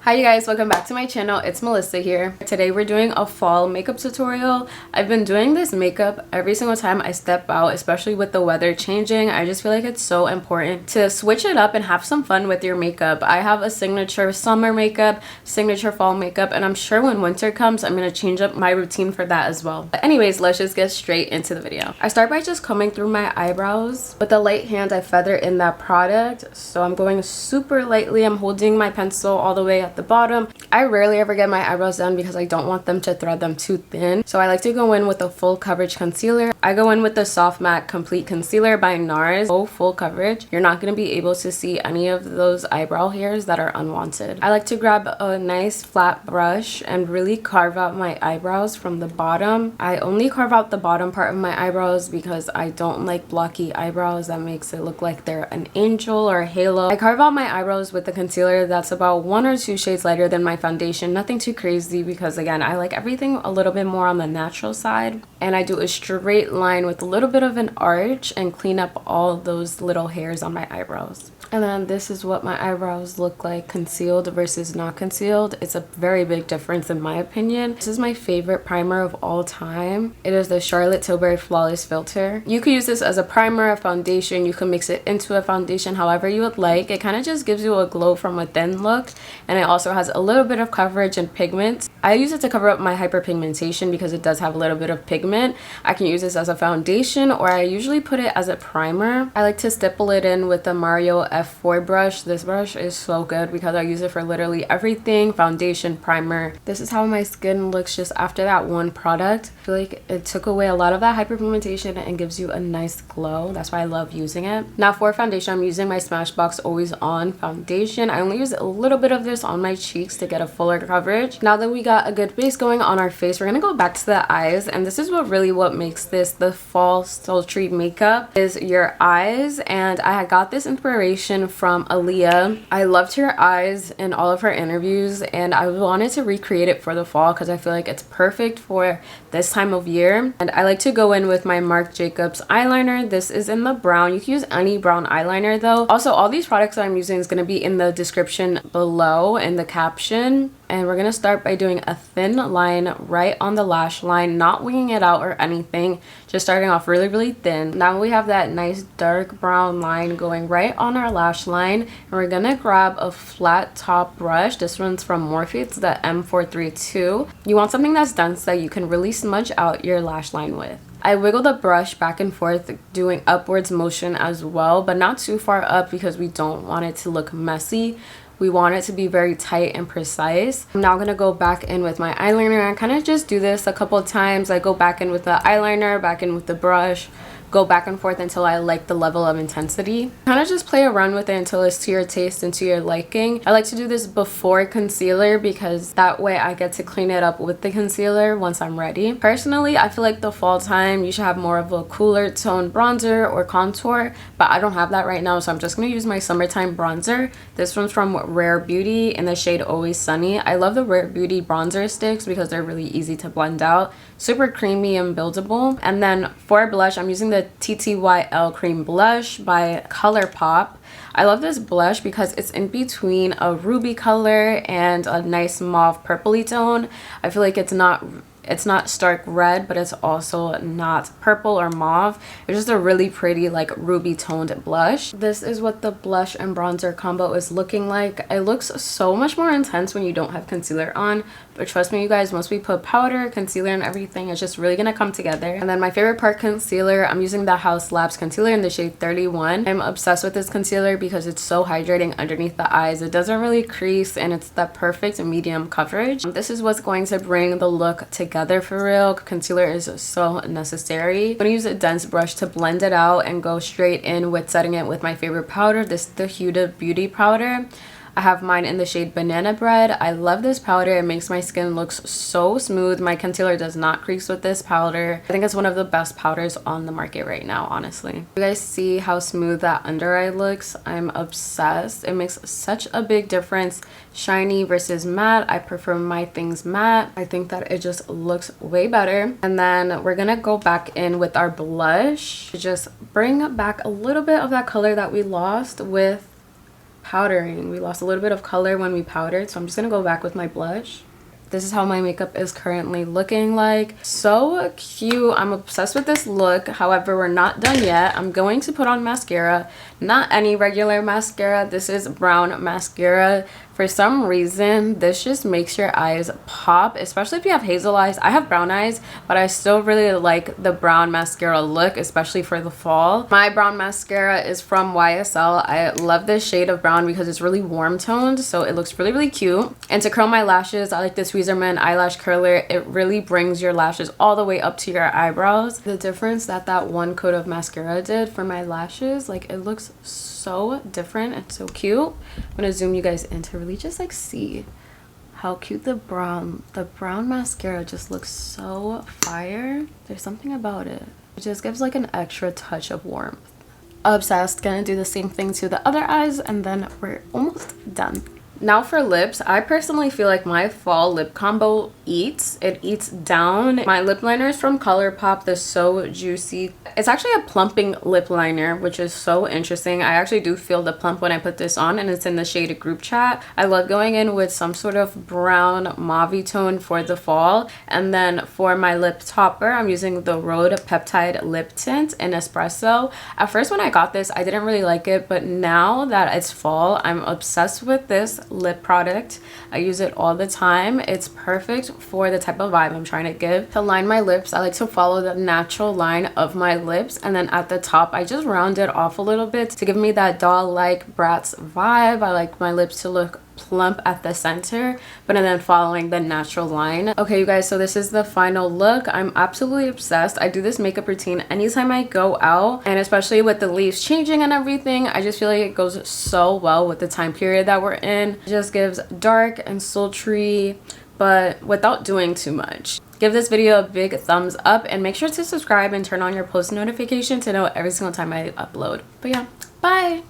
Hi you guys, welcome back to my channel. It's Melissa here. Today we're doing a fall makeup tutorial. I've been doing this makeup every single time I step out, especially with the weather changing. I just feel like it's so important to switch it up and have some fun with your makeup. I have a signature summer makeup, signature fall makeup, and I'm sure when winter comes I'm going to change up my routine for that as well. But anyways, let's just get straight into the video. I start by just combing through my eyebrows. With a light hand I feather in that product, so I'm going super lightly. I'm holding my pencil all the way at the bottom. I rarely ever get my eyebrows done because I don't want them to thread them too thin, so I like to go in with a full coverage concealer. I go in with the Soft Matte Complete Concealer by NARS. Full coverage. You're not going to be able to see any of those eyebrow hairs that are unwanted. I like to grab a nice flat brush and really carve out my eyebrows from the bottom. I only carve out the bottom part of my eyebrows because I don't like blocky eyebrows. That makes it look like they're an angel or a halo. I carve out my eyebrows with the concealer that's about 1 or 2 shades lighter than my foundation. Nothing too crazy because again, I like everything a little bit more on the natural side. And I do a straight line with a little bit of an arch and clean up all those little hairs on my eyebrows. And then this is what my eyebrows look like concealed versus not concealed. It's a very big difference in my opinion. This is my favorite primer of all time. It is the Charlotte Tilbury Flawless Filter. You could use this as a primer, a foundation. You can mix it into a foundation however you would like. It kind of just gives you a glow from within look, and it also has a little bit of coverage and pigment. I use it to cover up my hyperpigmentation because it does have a little bit of pigment. I can use this as a foundation, or I usually put it as a primer. I like to stipple it in with the Mario F4 brush. This brush is so good because I use it for literally everything: foundation, primer. This is how my skin looks just after that one product. I feel like it took away a lot of that hyperpigmentation and gives you a nice glow. That's why I love using it. Now for foundation, I'm using my Smashbox Always On foundation. I only use a little bit of this on my cheeks to get a fuller coverage. Now that we got a good base going on our face, we're gonna go back to the eyes, and this is what makes this the fall sultry makeup is your eyes. And I got this inspiration from Aaliyah. I loved her eyes in all of her interviews, and I wanted to recreate it for the fall because I feel like it's perfect for this time of year. And I like to go in with my Marc Jacobs eyeliner. This is in the brown. You can use any brown eyeliner though. Also, all these products that I'm using is going to be in the description below in the caption. And we're going to start by doing a thin line right on the lash line, not winging it out or anything, just starting off really thin. Now we have that nice dark brown line going right on our lash line, and we're going to grab a flat top brush. This one's from Morphe. It's the M432. You want something that's dense that you can really smudge out your lash line with. I wiggle the brush back and forth, doing upwards motion as well, but not too far up because we don't want it to look messy. We want it to be very tight and precise. I'm now going to go back in with my eyeliner. I kind of just do this a couple of times. I go back in with the eyeliner, back in with the brush, go back and forth until I like the level of intensity. Kind of just play around with it until it's to your taste and to your liking. I like to do this before concealer because that way I get to clean it up with the concealer once I'm ready. Personally, I feel like the fall time you should have more of a cooler tone bronzer or contour, but I don't have that right now, so I'm just going to use my summertime bronzer. This one's from Rare Beauty in the shade Always Sunny. I love the Rare Beauty bronzer sticks because they're really easy to blend out, super creamy and buildable. And then for blush, I'm using the TTYL Cream Blush by ColourPop. I love this blush because it's in between a ruby color and a nice mauve purpley tone. I feel like it's not stark red, but it's also not purple or mauve. It's just a really pretty like ruby toned blush. This is what the blush and bronzer combo is looking like. It looks so much more intense when you don't have concealer on, but trust me you guys, once we put powder, concealer and everything, it's just really gonna come together. And then my favorite part, concealer. I'm using the House Labs concealer in the shade 31. I'm obsessed with this concealer because it's so hydrating underneath the eyes. It doesn't really crease and it's the perfect medium coverage. This is what's going to bring the look together for real. Concealer is so necessary. I'm gonna use a dense brush to blend it out and go straight in with setting it with my favorite powder. This is the Huda Beauty powder. I have mine in the shade Banana Bread. I love this powder. It makes my skin look so smooth. My concealer does not crease with this powder. I think it's one of the best powders on the market right now, honestly. You guys see how smooth that under eye looks? I'm obsessed. It makes such a big difference. Shiny versus matte. I prefer my things matte. I think that it just looks way better. And then we're gonna go back in with our blush to just bring back a little bit of that color that we lost with powdering. We lost a little bit of color when we powdered, so I'm just gonna go back with my blush. This is how my makeup is currently looking like. So cute. I'm obsessed with this look. However, we're not done yet. I'm going to put on mascara. Not any regular mascara. This is brown mascara. For some reason, this just makes your eyes pop, especially if you have hazel eyes. I have brown eyes, but I still really like the brown mascara look, especially for the fall. My brown mascara is from YSL. I love this shade of brown because it's really warm toned, so it looks really, really cute. And to curl my lashes, I like this Tweezerman eyelash curler. It really brings your lashes all the way up to your eyebrows. The difference that one coat of mascara did for my lashes, like, it looks so different and so cute. I'm gonna zoom you guys in to really just like see how cute the brown mascara just looks. So fire. There's something about it. It just gives like an extra touch of warmth. Obsessed. Gonna do the same thing to the other eyes and then we're almost done. Now for lips, I personally feel like my fall lip combo eats. It eats down. My lip liner is from ColourPop, the So Juicy. It's actually a plumping lip liner, which is so interesting. I actually do feel the plump when I put this on, and it's in the shade Group Chat. I love going in with some sort of brown mauve tone for the fall. And then for my lip topper, I'm using the Rhode Peptide Lip Tint in Espresso. At first when I got this, I didn't really like it, but now that it's fall, I'm obsessed with this lip product. I use it all the time. It's perfect for the type of vibe I'm trying to give. To line my lips, I like to follow the natural line of my lips, and then at the top I just round it off a little bit to give me that doll-like Bratz vibe. I like my lips to look plump at the center, but then following the natural line. Okay, you guys, so this is the final look. I'm absolutely obsessed. I do this makeup routine anytime I go out, and especially with the leaves changing and everything, I just feel like it goes so well with the time period that we're in. It just gives dark and sultry, but without doing too much. Give this video a big thumbs up and make sure to subscribe and turn on your post notification to know every single time I upload. But yeah, bye.